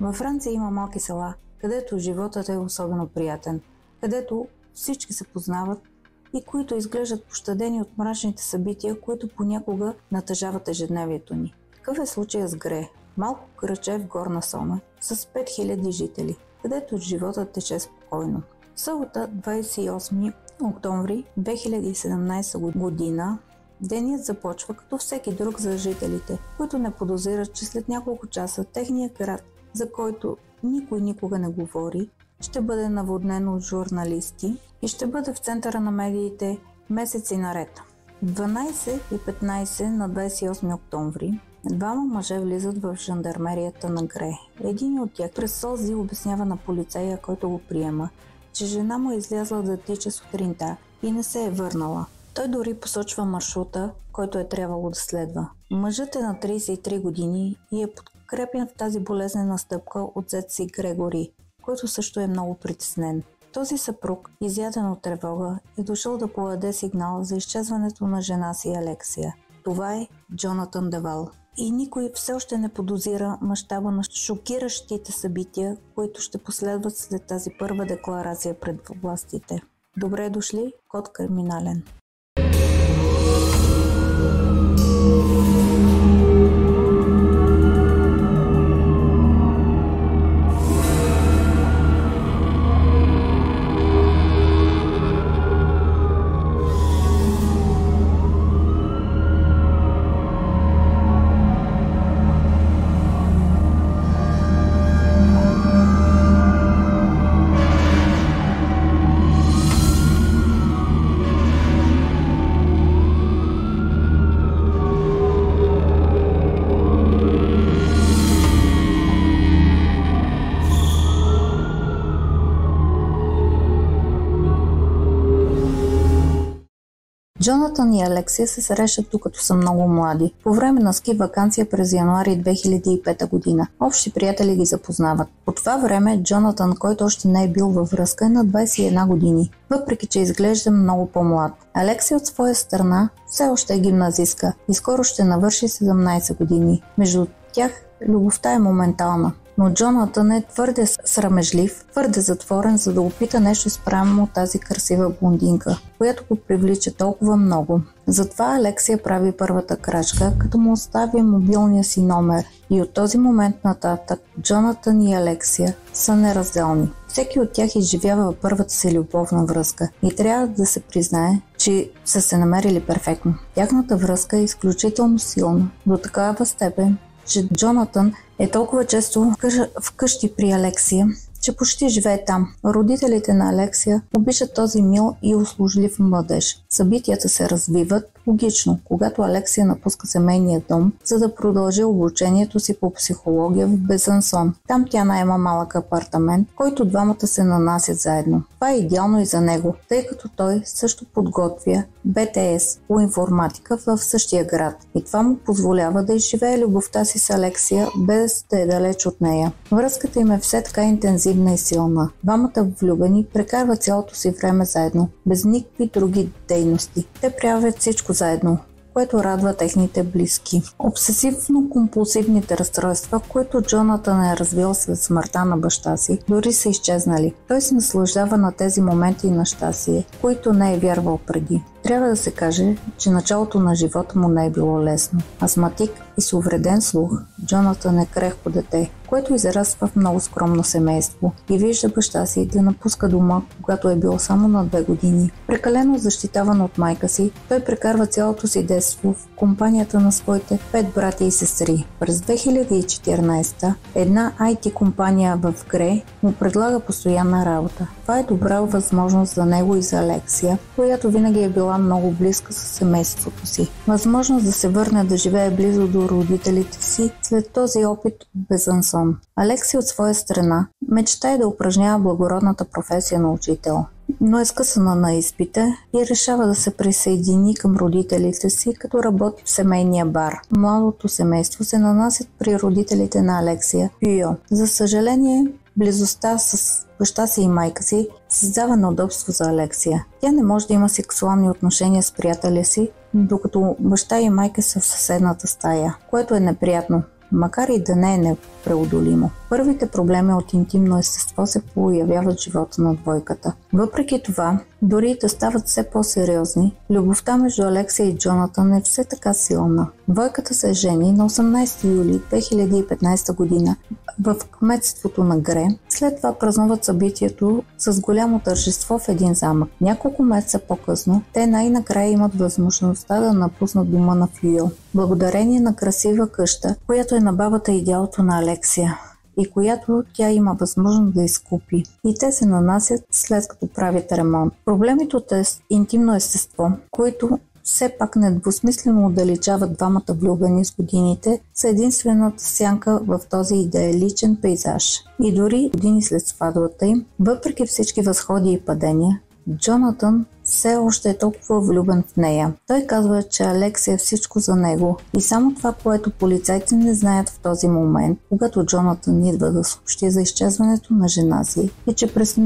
Във Франция има малки села, където животът е особено приятен, където всички се познават и които изглеждат пощадени от мрачните събития, които понякога натъжават ежедневието ни. Такъв е случая с Гре, малко градче в Горна Сома с 5000 жители, където животът тече спокойно. В събота, 28 октомври 2017 година, денят започва като всеки друг за жителите, които не подозират, че след няколко часа техният град, за който никой никога не говори, ще бъде наводнен от журналисти и ще бъде в центъра на медиите месеци наред. В 12:15 на 28 октомври двама мъже влизат в жандармерията на Гре. Един от тях през сълзи обяснява на полицая, който го приема, че жена му е излязла да тича сутринта и не се е върнала. Той дори посочва маршрута, който е трябвало да следва. Мъжът е на 33 години и е подкрепен в тази болезнена стъпка от зет си Грегори, който също е много притеснен. Този съпруг, изяден от тревога, е дошъл да подаде сигнал за изчезването на жена си Алексия. Това е Джонатан Девал. И никой все още не подозира мащаба на шокиращите събития, които ще последват след тази първа декларация пред властите. Добре дошли, Код криминален! Джонатан и Алексия се срещат докато са много млади, по време на ски ваканция през януари 2005 година. Общи приятели ги запознават. По това време Джонатан, който още не е бил във връзка, е на 21 години, въпреки че изглежда много по-млад. Алексия от своя страна все още е гимназистка и скоро ще навърши 17 години. Между тях любовта е моментална. Но Джонатан е твърде срамежлив, твърде затворен, за да опита нещо спрямо тази красива блондинка, която го привлича толкова много. Затова Алексия прави първата крачка, като му остави мобилния си номер. И от този момент нататък Джонатан и Алексия са неразделни. Всеки от тях изживява първата си любовна връзка и трябва да се признае, че са се намерили перфектно. Тяхната връзка е изключително силна, до такава степен, че Джонатан е толкова често вкъщи при Алексия, че почти живее там. Родителите на Алексия обичат този мил и услужлив младеж. Събитията се развиват логично, когато Алексия напуска семейния дом, за да продължи обучението си по психология в Безансон. Там тя наема малък апартамент, който двамата се нанасят заедно. Това е идеално и за него, тъй като той също подготвя БТС по информатика в същия град. И това му позволява да изживее любовта си с Алексия, без да е далеч от нея. Връзката им е все така интензивна и силна. Двамата влюбени прекарват цялото си време заедно, без никакви други дейности. Те правят всичко заедно, което радва техните близки. Обсесивно-компулсивните разстройства, които Джонатан е развил след смъртта на баща си, дори са изчезнали. Той се наслаждава на тези моменти на щастие, които не е вярвал преди. Трябва да се каже, че началото на живота му не е било лесно. Астматик и с увреден слух, Джонатан е крехко дете, което израства в много скромно семейство и вижда баща си да напуска дома, когато е бил само на 2 години. Прекалено защитаван от майка си, той прекарва цялото си детство в компанията на своите 5 брати и сестри. През 2014 една IT компания в Гре му предлага постоянна работа. Това е добра възможност за него и за Алексия, която винаги е била много близка с семейството си. Възможност да се върне да живее близо до родителите си след този опит от Безансон. Алексия от своя страна мечтае да упражнява благородната професия на учител, но е скъсана на изпита и решава да се присъедини към родителите си, като работи в семейния бар. Младото семейство се нанасят при родителите на Алексия Пюйо. За съжаление, близостта с баща си и майка си създава неудобство за Алексия. Тя не може да има сексуални отношения с приятеля си, докато баща и майка са в съседната стая, което е неприятно. Макар и да не е непреодолимо. Първите проблеми от интимно естество се появяват в живота на двойката. Въпреки това, дори да стават все по-сериозни, любовта между Алексия и Джонатан е все така силна. Двойката се жени на 18 юли 2015 година в кметството на Гре. След това празнуват събитието с голямо тържество в един замък. Няколко месеца по-късно те най-накрая имат възможността да напуснат дома на Фюил, благодарение на красива къща, която е на бабата и дядото на Алексия и която тя има възможност да изкупи. И те се нанасят след като правят ремонт. Проблемите от интимно естество, които все пак недвусмислено отдалечават двамата влюбени с годините, са единствената сянка в този идеаличен пейзаж. И дори години след сватбата им, въпреки всички възходи и падения, Джонатан все още е толкова влюбен в нея. Той казва, че Алексия е всичко за него и само това, което полицайите не знаят в този момент, когато Джонатан идва да съобщи за изчезването на жена си, и че през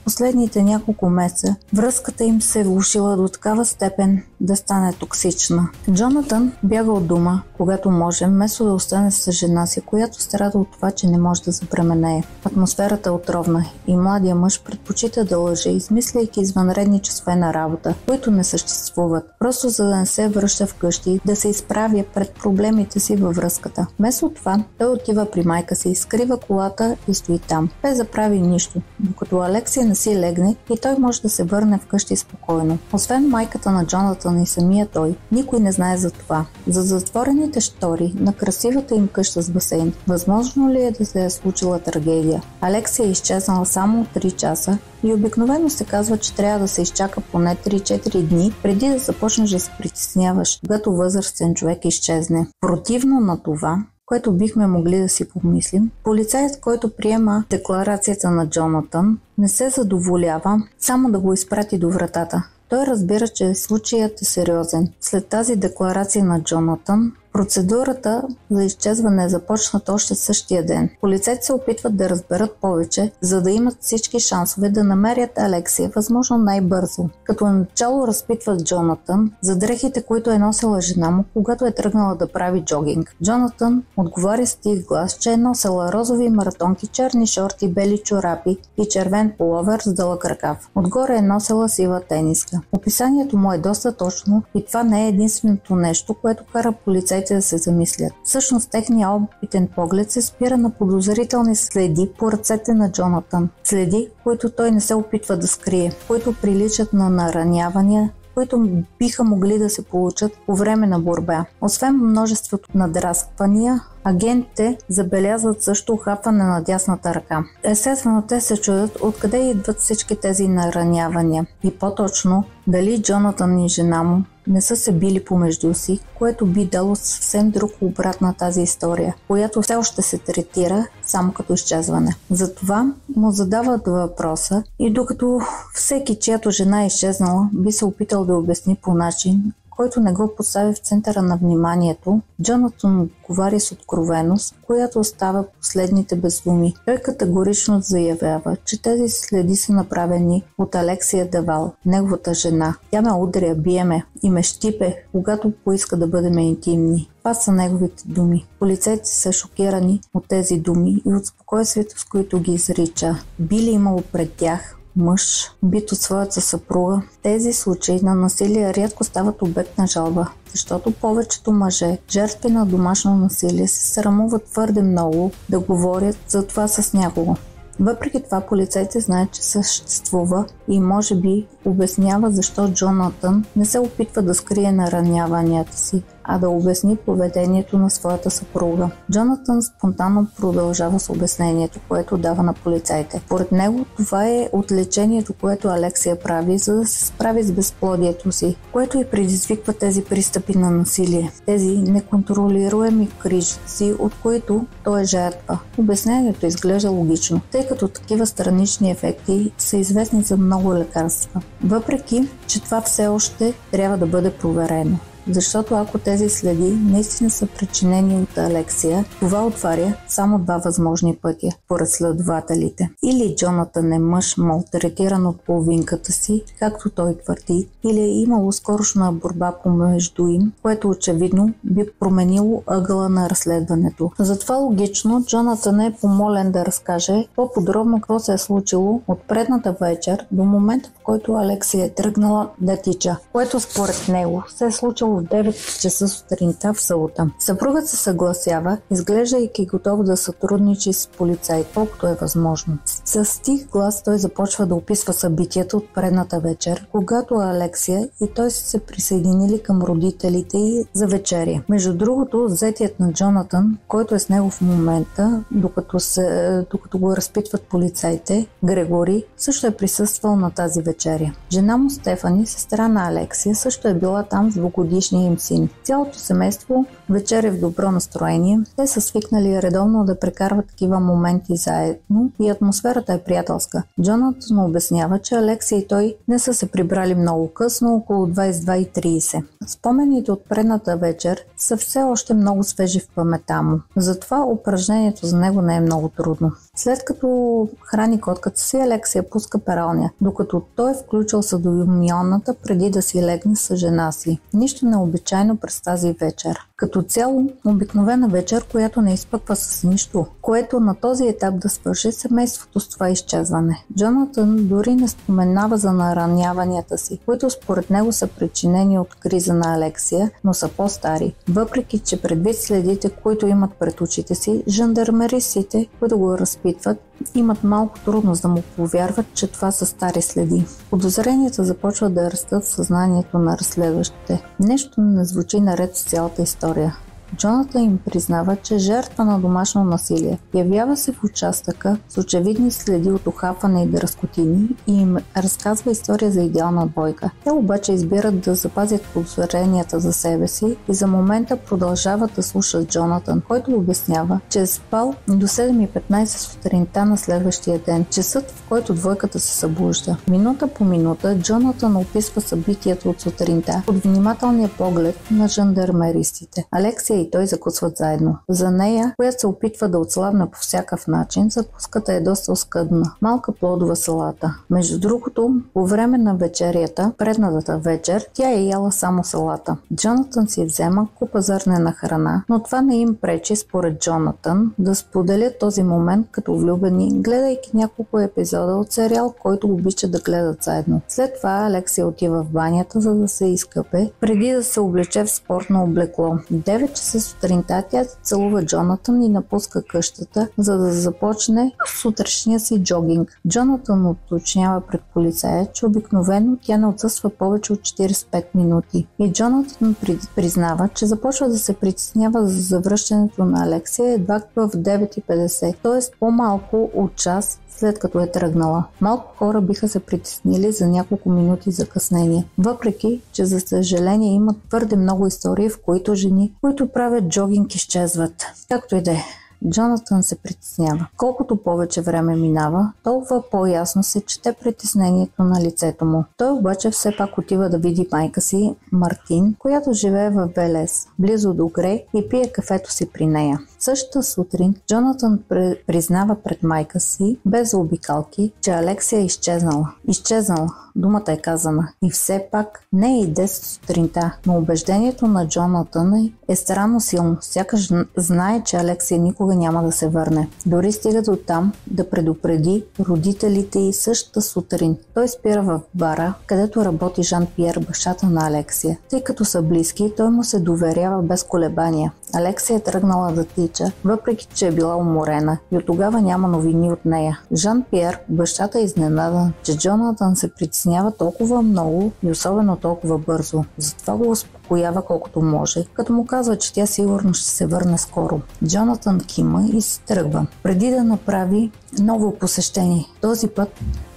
последните няколко месеца връзката им се е влошила до такава степен да стане токсична. Джонатан бяга от дома, когато може, вместо да остане с жена си, която страда от това, че не може да забременее. Атмосферата е отровна и младия мъж предпочита да лъже, измисляйки извънредни часове на работа, които не съществуват, просто за да не се връща вкъщи, да се изправя пред проблемите си във връзката. Вместо това, той отива при майка си, скрива колата и стои там, без да прави нищо, докато Алексия не си легне и той може да се върне вкъщи спокойно. Освен майката на Джонатан и самия той, никой не знае за това. За затворените штори на красивата им къща с басейн, възможно ли е да се е случила трагедия? Алексия е изчезнала само 3 часа и обикновено се казва, че трябва да се изчака поне 3-4 дни преди да започнеш да се притесняваш, когато възрастен човек изчезне. Противно на това, което бихме могли да си помислим, полицаят, който приема декларацията на Джонатан, не се задоволява само да го изпрати до вратата. Той разбира, че случаят е сериозен. След тази декларация на Джонатан, процедурата за изчезване е започната още същия ден. Полицейите се опитват да разберат повече, за да имат всички шансове да намерят Алексия възможно най-бързо. Като начало разпитват Джонатан за дрехите, които е носила жена му, когато е тръгнала да прави джогинг. Джонатан отговаря с тих глас, че е носила розови маратонки, черни шорти, бели чорапи и червен пуловер с дълъг ръкав. Отгоре е носила сива тениска. Описанието му е доста точно и това не е единственото нещо, което кара полицейите да се замислят. Всъщност техният опитен поглед се спира на подозрителни следи по ръцете на Джонатан. Следи, които той не се опитва да скрие, които приличат на наранявания, които биха могли да се получат по време на борба. Освен множеството надрасквания, агентите забелязват също ухапване на дясната ръка. Естествено, те се чудят откъде идват всички тези наранявания и по-точно дали Джонатан и жена му не са се били помежду си, което би дало съвсем друг обрат на тази история, която все още се третира само като изчезване. Затова му задават въпроса и докато всеки, чиято жена е изчезнала, би се опитал да обясни по начин, който не го постави в центъра на вниманието, Джонатан отговаря с откровеност, която остава последните бездуми. Той категорично заявява, че тези следи са направени от Алексия Девал, неговата жена. Тя ме удря, бие ме и ме щипе, когато поиска да бъдем интимни. Това са неговите думи. Полицейите са шокирани от тези думи и от спокойствието, с които ги изрича. Би ли имало пред тях мъж, бит от своята съпруга? Тези случаи на насилие рядко стават обект на жалба, защото повечето мъже, жертви на домашно насилие, се срамуват твърде много да говорят за това с някого. Въпреки това, полицейите знаят, че съществува и може би обяснява защо Джонатан не се опитва да скрие нараняванията си, а да обясни поведението на своята съпруга. Джонатан спонтанно продължава с обяснението, което дава на полицайите. Поред него това е отлечението, което Алексия прави, за да се справи с безплодието си, което и предизвиква тези пристъпи на насилие, тези неконтролируеми кризиси, от които той е жертва. Обяснението изглежда логично, тъй като такива странични ефекти са известни за много лекарства. Въпреки, че това все още трябва да бъде проверено. защото ако тези следи наистина са причинени от Алексия, това отваря само два възможни пътя, според следователите. Или Джонатан е мъж, малтретиран от половинката си, както той твърди, или е имало скорошна борба помежду им, което очевидно би променило ъгъла на разследването. Затова логично Джонатан е помолен да разкаже по-подробно какво се е случило от предната вечер до момента, в който Алексия е тръгнала да тича, което според него се е случило в 9 часа сутринта в събота. Съпругът се съгласява, изглеждайки готов да сътрудничи с полицай, колкото е възможно. С тих глас той започва да описва събитията от предната вечер, когато Алексия и той са се присъединили към родителите й за вечеря. Между другото, зетият на Джонатан, който е с него в момента, докато го разпитват полицайите, Грегори, също е присъствал на тази вечеря. Жена му Стефани, сестра на Алексия, също е била там с 2-годишния им син. Цялото семейство вечеря в добро настроение. Те са свикнали редовно да прекарват такива моменти заедно и атмосферата е приятелска. Джонатан обяснява, че Алексия и той не са се прибрали много късно, около 22:30. Спомените от предната вечер са все още много свежи в паметта му. Затова упражнението за него не е много трудно. След като храни котката си, Алексия пуска пералня, докато той е включил съдомионната преди да си легне с жена си. Нищо необичайно през тази вечер. Като цяло, обикновена вечер, която не изпъква с нищо, което на този етап да свърши семейството с това изчезване. Джонатан дори не споменава за нараняванията си, които според него са причинени от криза на Алексия, но са по-стари. Въпреки че предвид следите, които имат пред очите си, жандармеристите, които го разпитват, имат малко трудност да му повярват, че това са стари следи. Подозренията започват да растат в съзнанието на разследващите. Нещо не звучи наред с цялата история. Джонатан им признава, че е жертва на домашно насилие. Явява се в участъка с очевидни следи от ухапване и дръскотини и им разказва история за идеална двойка. Те обаче избират да запазят подозренията за себе си и за момента продължават да слушат Джонатан, който обяснява, че е спал до 7:15 сутринта на следващия ден, часът, в който двойката се събужда. Минута по минута Джонатан описва събитията от сутринта под внимателния поглед на жандармеристите. Алексия и той закусват заедно. За нея, която се опитва да отслабне по всякакъв начин, закуската е доста оскъдна. Малка плодова салата. Между другото, по време на вечерята, предната вечер, тя е яла само салата. Джонатан си взема купа зърнена храна, но това не им пречи, според Джонатан, да споделят този момент като влюбени, гледайки няколко епизода от сериал, който обичат да гледат заедно. След това Алексия отива в банята, за да се изкъпе, преди да се облече в спортно облекло. 9 часа сутринта тя целува Джонатан и напуска къщата, за да започне сутрешния си джогинг. Джонатан уточнява пред полицая, че обикновено тя не отсъства повече от 45 минути. И Джонатан признава, че започва да се притеснява за завръщането на Алексия едва в 9:50, т.е. по-малко от час след като е тръгнала. Малко хора биха се притеснили за няколко минути закъснение. Въпреки, че за съжаление имат твърде много истории, в които жени, които правят джогинг, изчезват. Както и да е. Джонатан се притеснява. Колкото повече време минава, толкова по-ясно се чете притеснението на лицето му. Той обаче все пак отива да види майка си, Мартин, която живее в Велес, близо до Грей, и пие кафето си при нея. Същата сутрин Джонатан признава пред майка си, без заобикалки, че Алексия е изчезнала. Изчезнала. Думата е казана. И все пак не е и 10 сутринта, но убеждението на Джонатан е странно силно. Сякаш знае, че Алексия никога няма да се върне. Дори стига до там да предупреди родителите й същата сутрин. Той спира в бара, където работи Жан-Пиер, бащата на Алексия. Тъй като са близки, той му се доверява без колебания. Алексия е тръгнала да тича, въпреки че е била уморена, и от тогава няма новини от нея. Жан-Пиер, бащата, е изненадан, че Джонатан се притеснява толкова много и особено толкова бързо. Затова го успокоява колкото може, като му казва, че тя сигурно ще се върне скоро. Джонатан кима и се тръгва, преди да направи ново посещение. Този път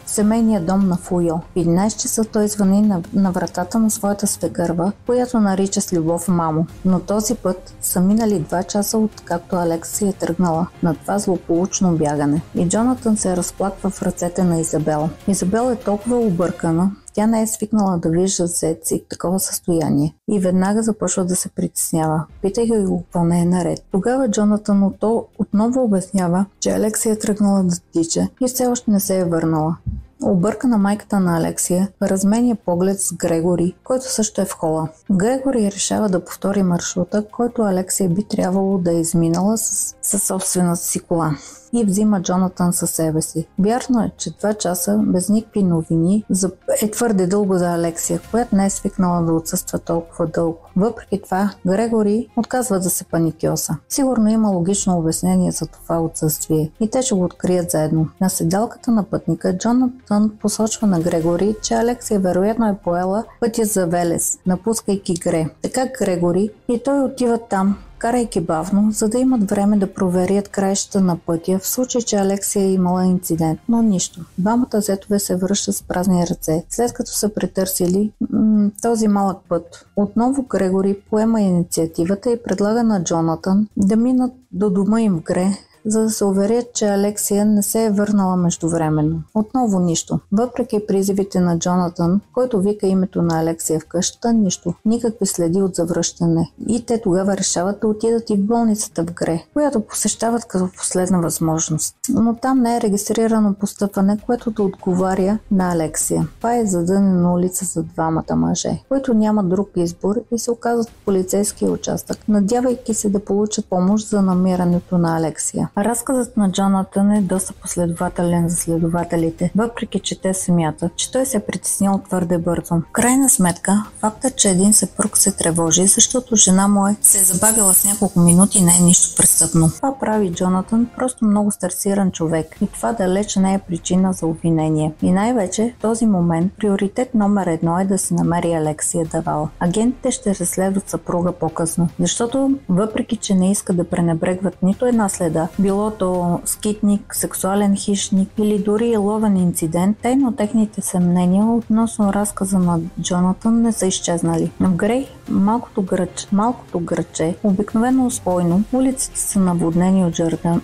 семейния дом на Фуйо. В 11 часа той звъни на вратата на своята свекърва, която нарича с любов мамо. Но този път са минали 2 часа от както Алексия е тръгнала на това злополучно бягане. И Джонатан се разплаква в ръцете на Изабела. Изабела е толкова объркана, Тя не е свикнала да вижда зет си в такова състояние и веднага започва да се притеснява. Питайки го какво не е наред. Тогава Джонатан отново обяснява, че Алексия е тръгнала да тича и все още не се е върнала. Объркана майката на Алексия разменя поглед с Грегори, който също е в хола. Грегори решава да повтори маршрута, който Алексия би трябвало да е изминала със собствената си кола и взима Джонатан със себе си. Вярно е, че 2 часа без никакви новини е твърде дълго за Алексия, която не е свикнала да отсъства толкова дълго. Въпреки това, Грегори отказва да се паникьоса. Сигурно има логично обяснение за това отсъствие и те ще го открият заедно. На седалката на пътника Джонатан посочва на Грегори, че Алексия вероятно е поела пътя за Велес, напускайки Гре. Така Грегори и той отиват там, карайки бавно, за да имат време да проверят краищата на пътя в случай, че Алексия е имала инцидент. Но нищо. Двамата зетове се връщат с празни ръце, след като са претърсили този малък път. Отново Грегори поема инициативата и предлага на Джонатан да минат до дома им в Гре, за да се уверят, че Алексия не се е върнала междувременно. Отново нищо. Въпреки призивите на Джонатан, който вика името на Алексия в къщата, нищо. Никакви следи от завръщане. И те тогава решават да отидат и в болницата в Гре, която посещават като последна възможност. Но там не е регистрирано постъпване, което да отговаря на Алексия. Това е задънена улица за двамата мъже, които нямат друг избор и се оказват в полицейския участък, надявайки се да получат помощ за намирането на Алексия. Разказът на Джонатан е доста последователен за следователите, въпреки че те смятат, че той се е притеснил твърде бързо. В крайна сметка, фактът, че един съпруг се тревожи, защото жена му се е забавила с няколко минути, не е нищо престъпно. Това прави Джонатан просто много стресиран човек и това далеч не е причина за обвинение. И най-вече в този момент приоритет номер 1 е да се намери Алексия Давал. Агентите ще разследват съпруга по-късно, защото въпреки че не искат да пренебрегват нито една следа, било то скитник, сексуален хищник или дори ловен инцидент, тайно техните съмнения относно разказа на Джонатан не са изчезнали. В Грей, малкото градче, обикновено спойно, улиците са наводнени от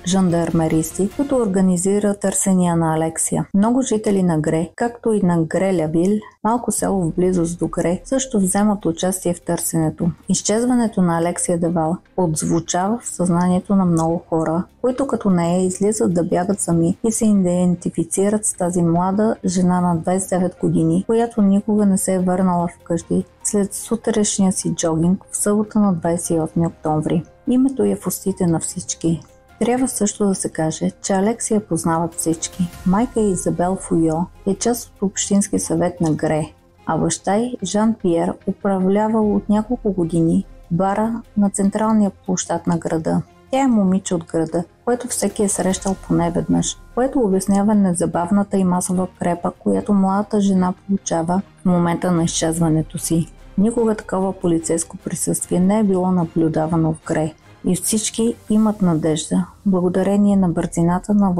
жандармеристи, които организират търсения на Алексия. Много жители на Гре, както и на Грелявил, малко село в близост до Гре, също вземат участие в търсенето. Изчезването на Алексия Давал отзвучава в съзнанието на много хора, които като нея излизат да бягат сами и се идентифицират с тази млада жена на 29 години, която никога не се е върнала вкъщи след сутрешния си джогинг в събота на 28 октомври. Името е в устите на всички. Трябва също да се каже, че Алексия познават всички. Майка Изабел Фуйо е част от Общински съвет на Гре, а баща й Жан Пиер управлявал от няколко години бара на централния площад на града. Тя е момиче от града, което всеки е срещал поне веднъж, което обяснява незабавната и масова крепа, която младата жена получава в момента на изчезването си. Никога такова полицейско присъствие не е било наблюдавано в Гре и всички имат надежда, благодарение на бързината на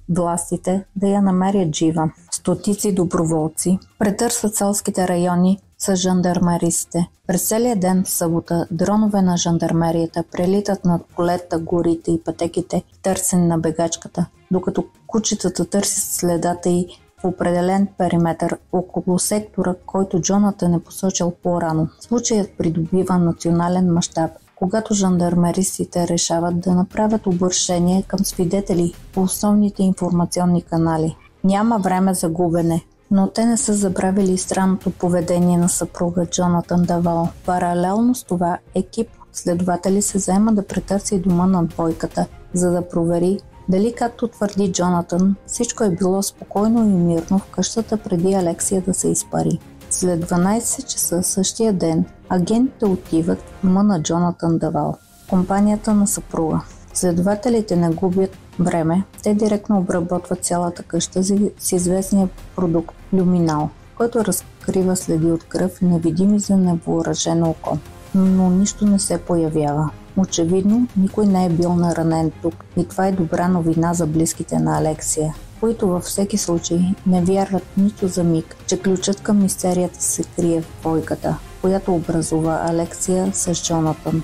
властите, да я намерят жива. Стотици доброволци претърсват селските райони с жандармеристите. През целия ден в събота дронове на жандармерията прелитат над полета, горите и пътеките в търсене на бегачката, докато кучетата търсят следата й в определен периметър около сектора, който Джонатан е посочил по-рано. Случаят придобива национален мащаб, когато жандармеристите решават да направят обръщение към свидетели по основните информационни канали. Няма време за губене, но те не са забравили странното поведение на съпруга Джонатан Давал. Паралелно с това екип от следователи се заема да претърси дома на двойката, за да провери дали, както твърди Джонатан, всичко е било спокойно и мирно в къщата преди Алексия да се изпари. След 12 часа същия ден агентите отиват в дома на Джонатан Давал, компанията на съпруга. Следователите не губят време, те директно обработват цялата къща с известния продукт люминал, който разкрива следи от кръв, невидими за невъоръжено око. Но нищо не се появява. Очевидно, никой не е бил наранен тук и това е добра новина за близките на Алексия, които във всеки случай не вярват нито за миг, че ключът към мистерията се крие в двойката, която образува Алексия с Джонатан.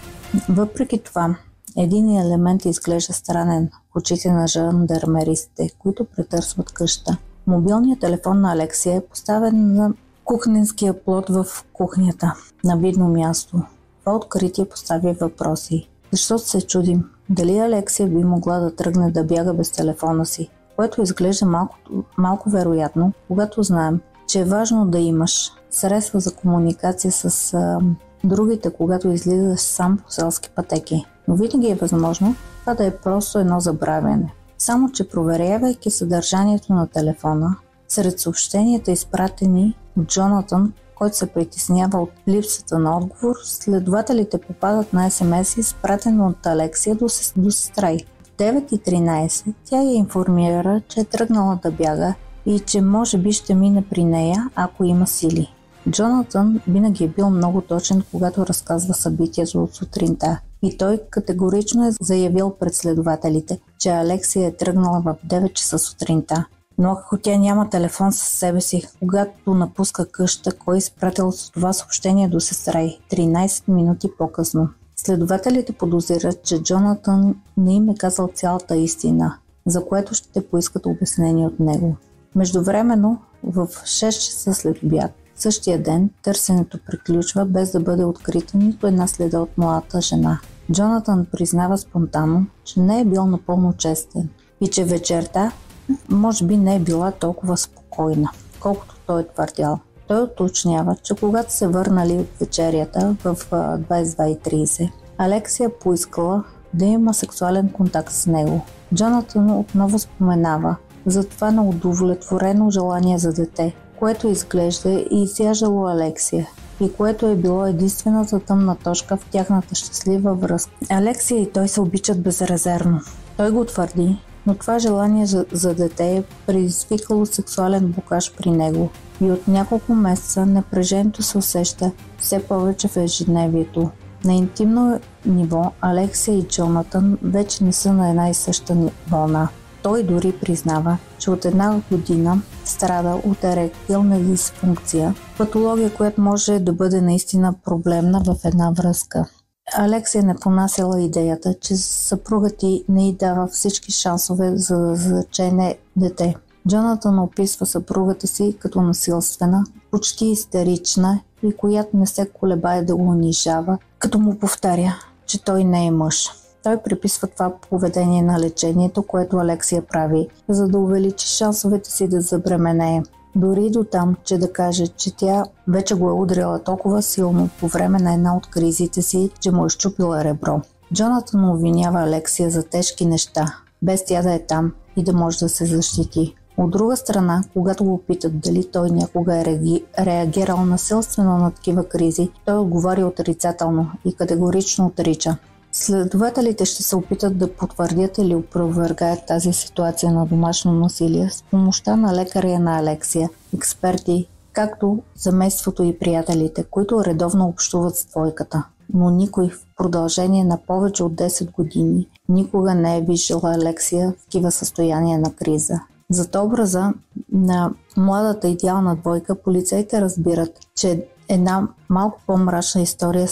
Въпреки това, един елемент изглежда странен в очите на жандармеристите, които претърсват къща. Мобилният телефон на Алексия е поставен на Кухненския плод в кухнята. На видно място. Това откритие поставя въпроси. Защото се чудим дали Алексия би могла да тръгне да бяга без телефона си, което изглежда малко вероятно, когато знаем, че е важно да имаш средства за комуникация с другите, когато излизаш сам по селски пътеки. Но винаги е възможно това да е просто едно забравяне. Само че проверявайки съдържанието на телефона, сред съобщенията, изпратени от Джонатан, който се притеснява от липсата на отговор, следователите попадат на СМС, изпратено от Алексия до сестра й. В 9:13 тя я информира, че е тръгнала да бяга и че може би ще мине при нея, ако има сили. Джонатан винаги е бил много точен, когато разказва събитието от сутринта. И той категорично е заявил пред следователите, че Алексия е тръгнала в 9 часа сутринта. Но ако тя няма телефон със себе си, когато напуска къща, кой е изпратил това съобщение до сестра й 13 минути по-късно? Следователите подозират, че Джонатан не им е казал цялата истина, за което ще поискат обяснение от него. Междувременно, в 6 часа след обяд, същия ден, търсенето приключва без да бъде открита нито една следа от младата жена. Джонатан признава спонтанно, че не е бил напълно честен и че вечерта може би не е била толкова спокойна, колкото той е твърдял. Той уточнява, че когато се върнали от вечерята в 22:30, Алексия поискала да има сексуален контакт с него. Джонатан отново споменава за това неудовлетворено желание за дете, което изглежда и изяждало Алексия и което е било единствената тъмна точка в тяхната щастлива връзка. Алексия и той се обичат безрезервно. Той го твърди, но това желание за дете е предизвикало сексуален блокаж при него и от няколко месеца напрежението се усеща все повече в ежедневието. На интимно ниво Алексия и Джонатан вече не са на една и съща вълна. Той дори признава, че от една година страда от еректилна дисфункция, патология, която може да бъде наистина проблемна в една връзка. Алексия не понасяла идеята, че съпругът й не й дава всички шансове за да зачене дете. Джонатан описва съпругата си като насилствена, почти истерична и която не се колебае да го унижава, като му повтаря, че той не е мъж. Той приписва това поведение на лечението, което Алексия прави, за да увеличи шансовете си да забременее. Дори до там, че да каже, че тя вече го е удрила толкова силно по време на една от кризите си, че му е щупила ребро. Джонатан обвинява Алексия за тежки неща, без тя да е там и да може да се защити. От друга страна, когато го питат дали той някога е реагирал насилствено на такива кризи, той отговаря отрицателно и категорично отрича. Следователите ще се опитат да потвърдят или опровергаят тази ситуация на домашно насилие с помощта на лекаря на Алексия, експерти, както семейството и приятелите, които редовно общуват с двойката. Но никой в продължение на повече от 10 години никога не е виждала Алексия в такива състояния на криза. Зад образа на младата идеална двойка полицейите разбират, че една малко по-мрачна история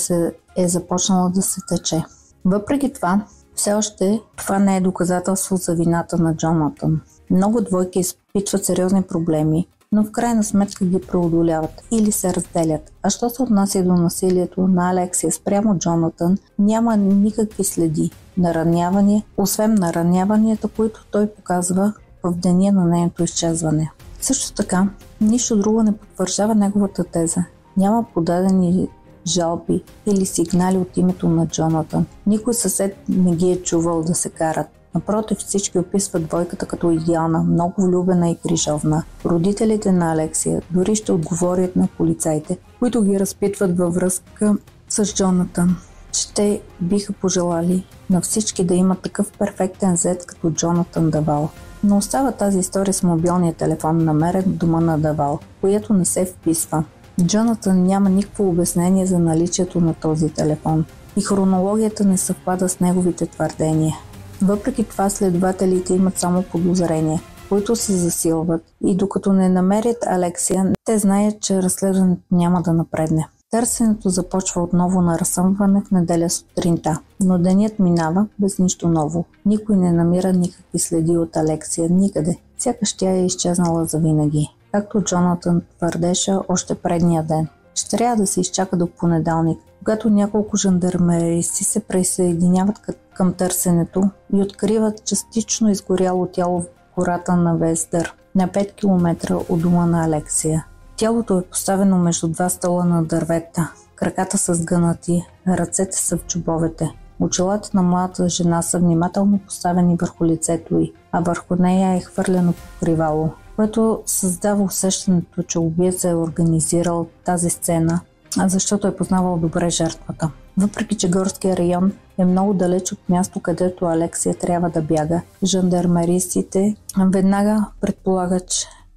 е започнала да се тече. Въпреки това, все още това не е доказателство за вината на Джонатан. Много двойки изпитват сериозни проблеми, но в крайна сметка ги преодоляват или се разделят. А що се отнася до насилието на Алексия спрямо Джонатан, няма никакви следи наранявания, освен нараняванията, които той показва в деня на нейното изчезване. Също така, нищо друго не потвърждава неговата теза. Няма подадени жалби или сигнали от името на Джонатан. Никой съсед не ги е чувал да се карат. Напротив, всички описват двойката като идеална, много влюбена и грижовна. Родителите на Алексия дори ще отговорят на полицаите, които ги разпитват във връзка с Джонатан, че те биха пожелали на всички да имат такъв перфектен зет като Джонатан Давал. Но остава тази история с мобилния телефон, намерен в дома на Давал, която не се вписва. Джонатан няма никакво обяснение за наличието на този телефон и хронологията не съвпада с неговите твърдения. Въпреки това следователите имат само подозрения, които се засилват и докато не намерят Алексия, те знаят, че разследването няма да напредне. Търсенето започва отново на разсъмване в неделя сутринта, но денят минава без нищо ново. Никой не намира никакви следи от Алексия никъде. Сякаш тя е изчезнала завинаги. както Джонатан твърдеше още предния ден. Ще трябва да се изчака до понеделник, когато няколко жандармеристи се присъединяват към търсенето и откриват частично изгоряло тяло в гората на Вестър, на 5 км от дома на Алексия. Тялото е поставено между два стола на дървета, краката са сгънати, ръцете са в чубовете. Очилата на младата жена са внимателно поставени върху лицето й, а върху нея е хвърлено покривало, което създава усещането, че убиец е организирал тази сцена, защото е познавал добре жертвата. Въпреки че горския район е много далеч от място, където Алексия трябва да бяга, жандармеристите веднага предполагат,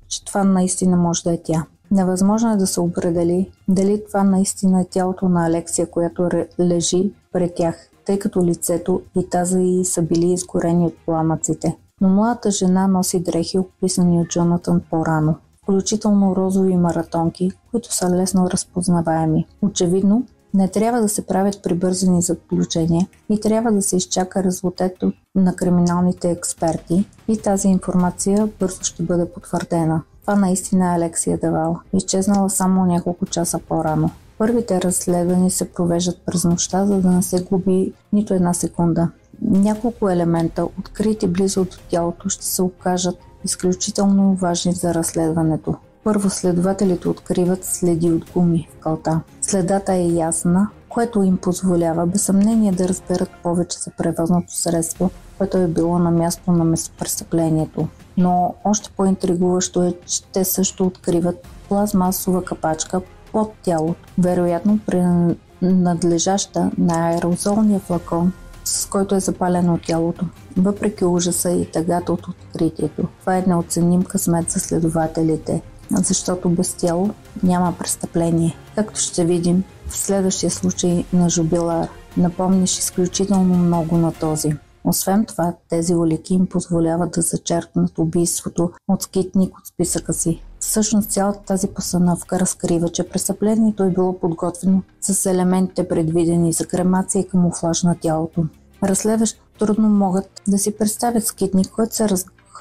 че това наистина може да е тя. Невъзможно е да се определи дали това наистина е тялото на Алексия, която лежи пред тях, тъй като лицето и тази са били изгорени от пламъците. Но младата жена носи дрехи, описани от Джонатан по-рано, включително розови маратонки, които са лесно разпознаваеми. Очевидно, не трябва да се правят прибързани заключения и трябва да се изчака резултатът на криминалните експерти и тази информация бързо ще бъде потвърдена. Това наистина е Алексия Девал, изчезнала само няколко часа по-рано. Първите разследвания се провеждат през нощта, за да не се губи нито една секунда. Няколко елемента, открити близо до тялото, ще се окажат изключително важни за разследването. Първо, следователите откриват следи от гуми в калта. Следата е ясна, което им позволява без съмнение да разберат повече за превозното средство, което е било на място на местопрестъплението. Но още по-интригуващо е, че те също откриват пластмасова капачка под тялото, вероятно принадлежаща на аерозолния флакон, с който е запалено тялото. Въпреки ужаса и тъгата от откритието, това е неоценим късмет за следователите, защото без тяло няма престъпление. Както ще видим в следващия случай на Жубилар, напомняш изключително много на този. Освен това, тези улики им позволяват да зачеркнат убийството от скитник от списъка си. Всъщност цялата тази постановка разкрива, че престъплението е било подготвено с елементите предвидени за кремация и камуфлаж на тялото. Разследващи трудно могат да си представят скитник, който се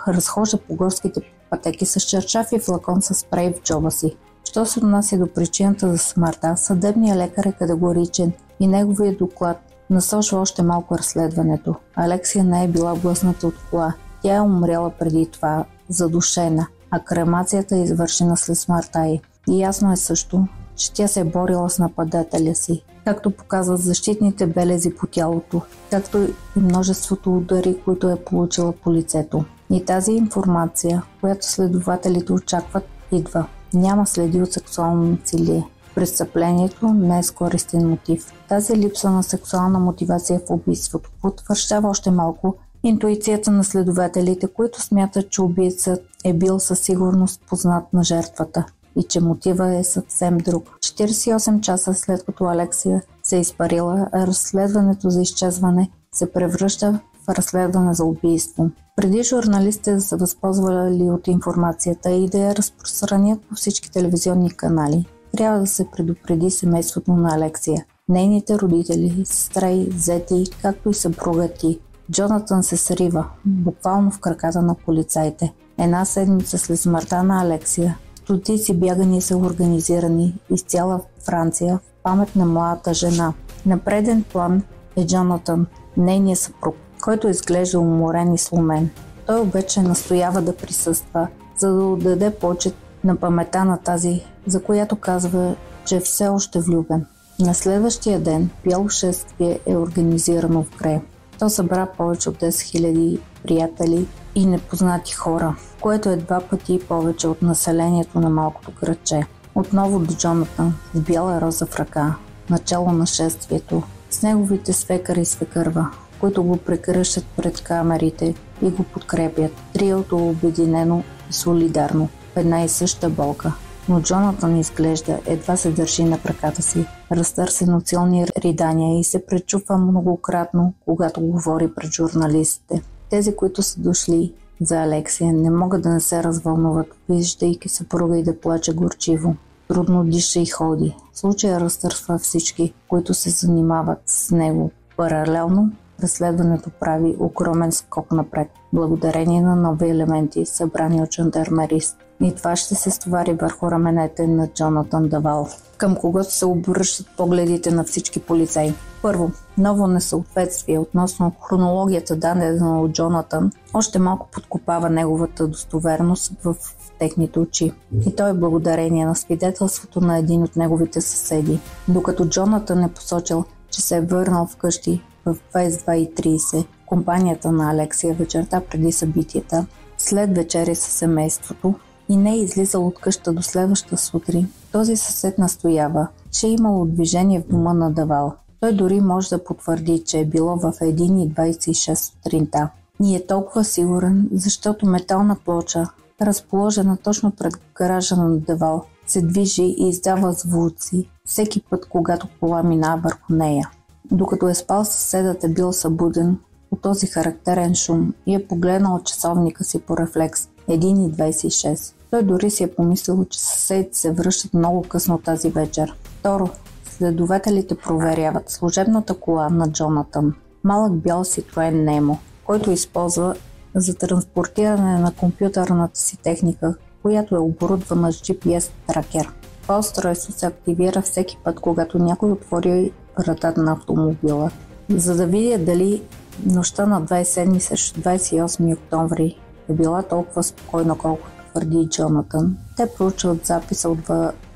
разхожда по горските пътеки с черчав и флакон с спрей в джоба си. Що се отнася до причината за смъртта, съдебният лекар е категоричен и неговият доклад насочва още малко разследването. Алексия не е била блъсната от кола. Тя е умряла преди това, задушена, а кремацията е извършена след смъртта й. И ясно е също, че тя се е борила с нападателя си, както показват защитните белези по тялото, както и множеството удари, които е получила по лицето. И тази информация, която следователите очакват, идва. Няма следи от сексуално насилие. Престъплението не е с користен мотив. Тази липса на сексуална мотивация в убийството потвърждава още малко интуицията на следователите, които смятат, че убийцът е бил със сигурност познат на жертвата и че мотива е съвсем друг. 48 часа след като Алексия се е изпарила, разследването за изчезване се превръща в разследване за убийство. Преди журналистите да се възползвали от информацията и да я разпространят по всички телевизионни канали, трябва да се предупреди семейството на Алексия, нейните родители, сестра и зети, както и съпругът й. Джонатан се срива, буквално в краката на полицаите. Една седмица след смъртта на Алексия, стотици бягания са организирани из цяла Франция в памет на младата жена. На преден план е Джонатан, нейният съпруг, който изглежда уморен и сломен. Той обаче настоява да присъства, за да отдаде почет на памета на тази, за която казва, че е все още влюбен. На следващия ден бяло шествие е организирано в Гре. То събра повече от 10 000 приятели и непознати хора, което е 2 пъти повече от населението на малкото градче. Отново до Джонатан с бяла роза в ръка, начало на шествието, с неговите свекър и свекърва, които го прекръщат пред камерите и го подкрепят. Триото обединено и солидарно в една и съща болка. Но Джонатан изглежда едва се държи на краката си, разтърсен от силни ридания и се пречупва многократно, когато говори пред журналистите. Тези, които са дошли за Алексия, не могат да не се развълнуват, виждайки съпруга и да плаче горчиво. Трудно диша и ходи. Случая разтърсва всички, които се занимават с него. Паралелно, разследването прави огромен скок напред, благодарение на нови елементи, събрани от жандармерист. И това ще се стовари върху раменете на Джонатан Давал, към когото се обръщат погледите на всички полицаи. Първо, ново несъответствие относно хронологията, дадена от Джонатан, още малко подкопава неговата достоверност в техните очи. И то е благодарение на свидетелството на един от неговите съседи. Докато Джонатан е посочил, че се е върнал вкъщи в 22:30, компанията на Алексия вечерта преди събитията, след вечеря със семейството, и не е излизал от къща до следващата сутрин, този съсед настоява, че е имало движение в дома на Давал. Той дори може да потвърди, че е било в 1:26 сутринта. И е толкова сигурен, защото метална плоча, разположена точно пред гаража на Давал, се движи и издава звуци всеки път, когато кола минава върху нея. Докато е спал, съседът е бил събуден от този характерен шум и е погледнал часовника си по рефлекс 1:26. Той дори си е помислил, че съседите се връщат много късно тази вечер. Второ, следователите проверяват служебната кола на Джонатан, малък бял Citroen Nemo, който използва за транспортиране на компютърната си техника, която е оборудвана с GPS тракер. Това устройство се активира всеки път, когато някой отвори вратата на автомобила. За да видят дали нощта на 27 срещу 28 октомври е била толкова спокойна, колкото твърди Джонатан, те проучват записа от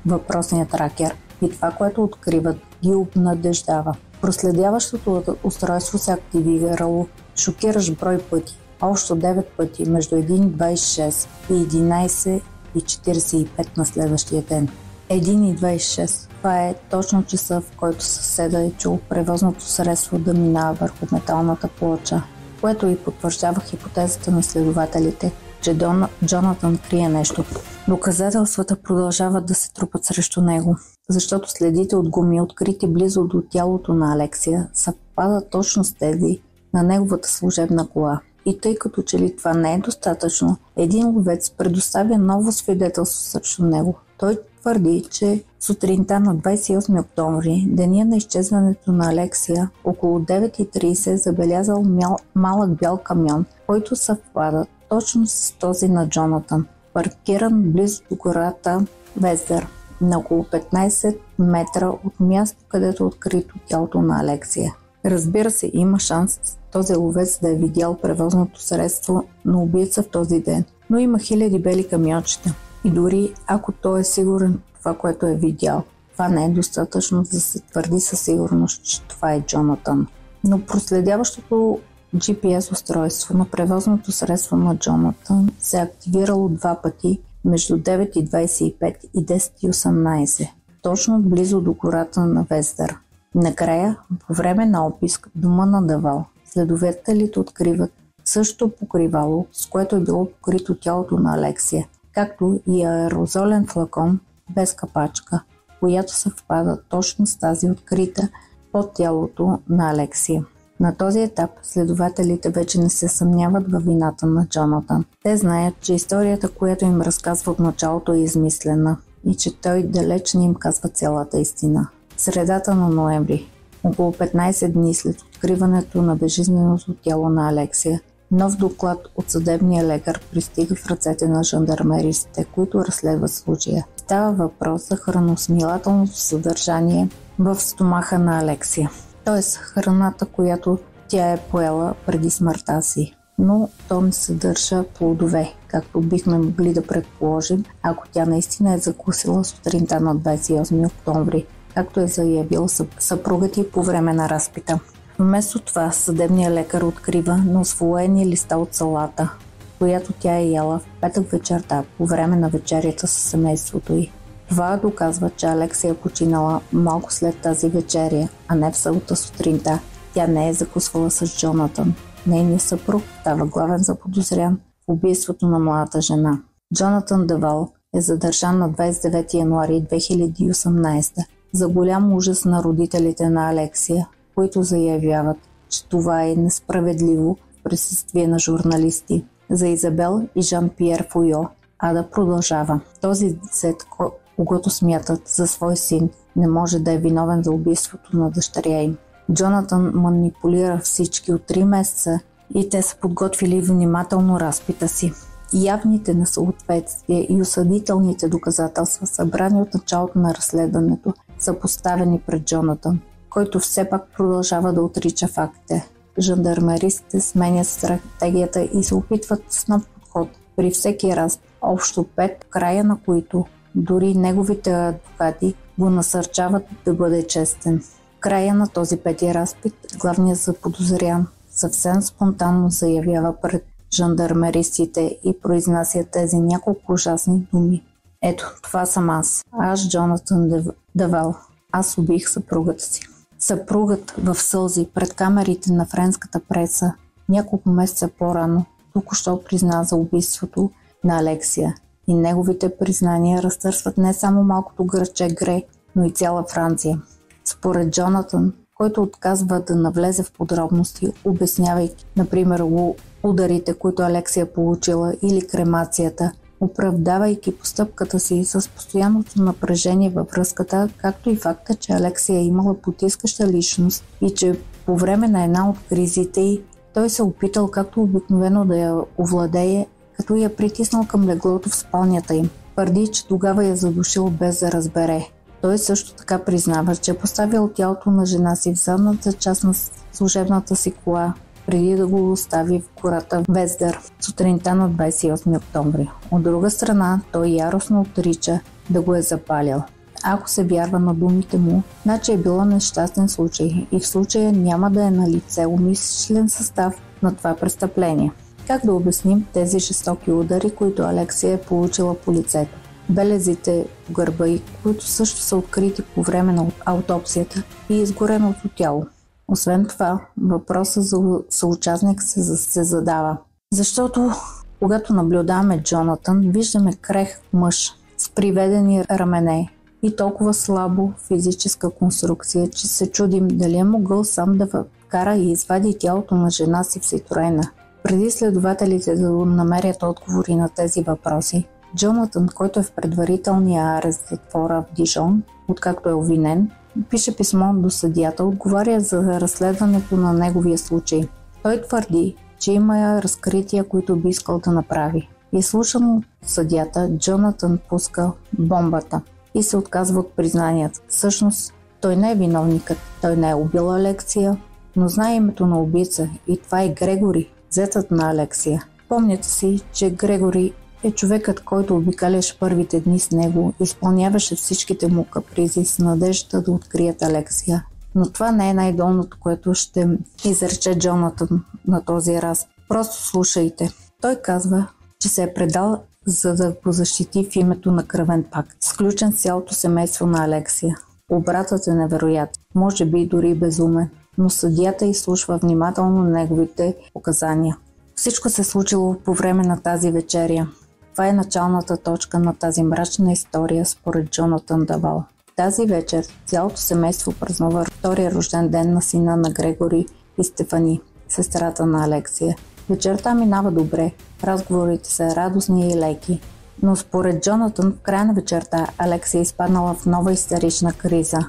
въпросния тракер и това, което откриват, ги обнадеждава. Проследяващото устройство се активирало шокиращ брой пъти, общо 9 пъти между 1:26 и 11:45 на следващия ден. 1:26. Това е точно часа, в който съседа е чул превозното средство да минава върху металната плоча, което и потвърждава хипотезата на следователите, че Джонатан крие нещо. Доказателствата продължават да се трупат срещу него, защото следите от гуми, открити близо до тялото на Алексия, съвпадат точно с тези на неговата служебна кола. И тъй като че ли това не е достатъчно, един ловец предоставя ново свидетелство срещу него. Той твърди, че сутринта на 28 октомври, деня на изчезването на Алексия, около 9:30 забелязал малък бял камион, който съвпада точно с този на Джонатан, паркиран близо до гората Вездър, на около 15 метра от място, където е открито тялото на Алексия. Разбира се, има шанс този ловец да е видял превозното средство на убийца в този ден, но има хиляди бели камиончета. И дори ако той е сигурен в това, което е видял, това не е достатъчно да се твърди със сигурност, че това е Джонатан. Но проследяващото GPS устройство на превозното средство на Джонатан се е активирало 2 пъти между 9:25 и 10:18, точно близо до гората на Вездър. Накрая, по време на обиск в дома на Давал, следователите откриват същото покривало, с което е било покрито тялото на Алексия, както и аерозолен флакон без капачка, която съвпада точно с тази открита под тялото на Алексия. На този етап следователите вече не се съмняват във вината на Джонатан. Те знаят, че историята, която им разказва от началото, е измислена и че той далеч не им казва цялата истина. В средата на ноември, около 15 дни след откриването на безжизненото тяло на Алексия, нов доклад от съдебния лекар пристига в ръцете на жандармеристите, които разследват случая. Става въпрос за храносмилателното съдържание в стомаха на Алексия, т.е. храната, която тя е поела преди смъртта си. Но то не съдържа плодове, както бихме могли да предположим, ако тя наистина е закусила сутринта на 28 октомври, както е заявил съпругът й по време на разпита. Вместо това съдебният лекар открива неосвоени листа от салата, която тя е яла в петък вечерта по време на вечерята с семейството й. Това доказва, че Алексия е починала малко след тази вечеря, а не в събота сутринта. Тя не е закусвала с Джонатан. Нейният съпруг става главен заподозрян в убийството на младата жена. Джонатан Давал е задържан на 29 януари 2018 за голям ужас на родителите на Алексия, които заявяват, че това е несправедливо в присъствие на журналисти. За Изабел и Жан-Пиер Фуйо, а да продължава. Този зет, когато смятат за свой син, не може да е виновен за убийството на дъщеря им. Джонатан манипулира всички от 3 месеца и те са подготвили внимателно разпита си. Явните несъответствия и осъдителните доказателства, събрани от началото на разследването, са поставени пред Джонатан, който все пак продължава да отрича фактите. Жандармеристите сменят стратегията и се опитват с нов подход при всеки раз, общо 5, края на които дори неговите адвокати го насърчават да бъде честен. В края на този пети разпит главният заподозрян съвсем спонтанно заявява пред жандармеристите и произнася тези няколко ужасни думи. Ето, това съм аз. Аз, Джонатан Давал. Аз убих съпругата си. Съпругът в сълзи пред камерите на френската преса няколко месеца по-рано току-що призна за убийството на Алексия и неговите признания разтърсват не само малкото граче Гре, но и цяла Франция. Според Джонатан, който отказва да навлезе в подробности, обяснявайки, например, ударите, които Алексия получила или кремацията, оправдавайки постъпката си с постоянното напрежение във връзката, както и факта, че Алексия е имала потискаща личност и че по време на една от кризите й той се опитал както обикновено да я овладее, като я притиснал към леглото в спалнята им. Твърди, че тогава я задушил без да разбере. Той също така признава, че е поставил тялото на жена си в задната част на служебната си кола, преди да го остави в гората Вездер сутринта на 28 октомври. От друга страна, той яростно отрича да го е запалил. Ако се вярва на думите му, значи е било нещастен случай и в случая няма да е на лице умишлен състав на това престъпление. Как да обясним тези жестоки удари, които Алексия е получила по лицето? Белезите в гърба й, които също са открити по време на аутопсията и изгореното тяло. Освен това, въпросът за съучастник се задава. Защото, когато наблюдаваме Джонатан, виждаме крех мъж с приведени рамене и толкова слабо физическа конструкция, че се чудим дали е могъл сам да вкара и извади тялото на жена си в Ситроена. Преди следователите да намерят отговори на тези въпроси, Джонатан, който е в предварителния арест в затвора в Дижон, откакто е обвинен, пише писмо до съдията, отговаря за разследването на неговия случай. Той твърди, че има разкрития, които би искал да направи. Изслушан от съдията, Джонатан пуска бомбата и се отказва от признанията. Всъщност, той не е виновникът, той не е убил Алексия, но знае името на убийца и това е Грегори, зетът на Алексия. Помните си, че Грегори е човекът, който обикаляше първите дни с него, изпълняваше всичките му капризи с надеждата да открият Алексия. Но това не е най-долното, което ще изрече Джонатан на този раз. Просто слушайте. Той казва, че се е предал, за да го защити в името на кръвен пакт, сключен с цялото семейство на Алексия. Обратът е невероятен, може би дори безумен, но съдията изслушва внимателно неговите показания. Всичко се случило по време на тази вечеря. Това е началната точка на тази мрачна история според Джонатан Давал. Тази вечер цялото семейство празнува втория рожден ден на сина на Грегори и Стефани, сестрата на Алексия. Вечерта минава добре, разговорите са радостни и леки, но според Джонатан в края на вечерта Алексия е изпаднала в нова истерична криза.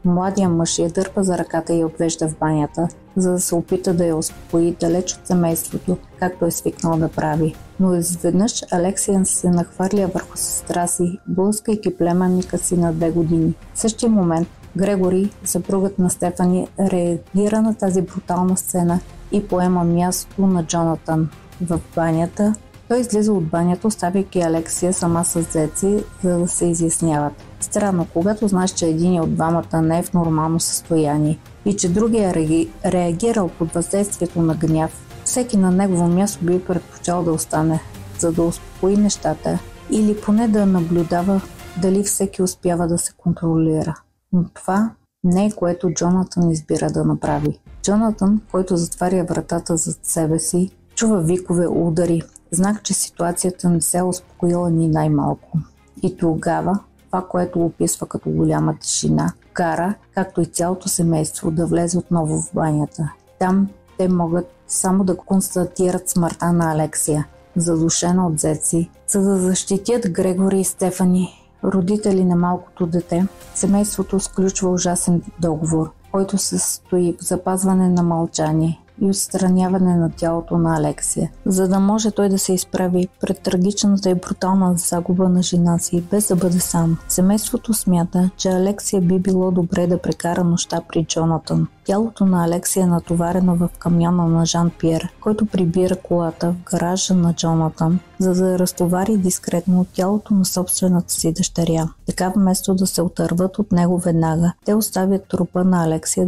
Младия мъж я дърпа за ръката и я отвежда в банята, за да се опита да я успокои далеч от семейството, както е свикнал да прави. Но изведнъж Алексия се нахвърля върху сестра си, блъскайки племенника си на 2 години. В същия момент Грегори, съпругът на Стефани, реагира на тази брутална сцена и поема мястото на Джонатан в банята. Той излиза от банята, оставяйки Алексия сама с зеци, за да се изясняват. Странно, когато знаеш, че един от двамата не е в нормално състояние и че другия е реагирал под въздействието на гняв, всеки на негово място би предпочел да остане, за да успокои нещата или поне да наблюдава дали всеки успява да се контролира. Но това не е което Джонатан избира да направи. Джонатан, който затваря вратата зад себе си, чува викове, удари, знак, че ситуацията не се е успокоила ни най-малко. И тогава това, което описва като голяма тишина, кара, както и цялото семейство, да влезе отново в банята. Там те могат само да констатират смъртта на Алексия, задушена от зеци, за да защитят Грегори и Стефани, родители на малкото дете. Семейството сключва ужасен договор, който се състои в запазване на мълчание и отстраняване на тялото на Алексия, за да може той да се изправи пред трагичната и брутална загуба на жена си, без да бъде сам. Семейството смята, че Алексия би било добре да прекара нощта при Джонатан. Тялото на Алексия е натоварено в камиона на Жан-Пиер, който прибира колата в гаража на Джонатан, за да разтовари дискретно тялото на собствената си дъщеря. Така вместо да се отърват от него веднага, те оставят трупа на Алексия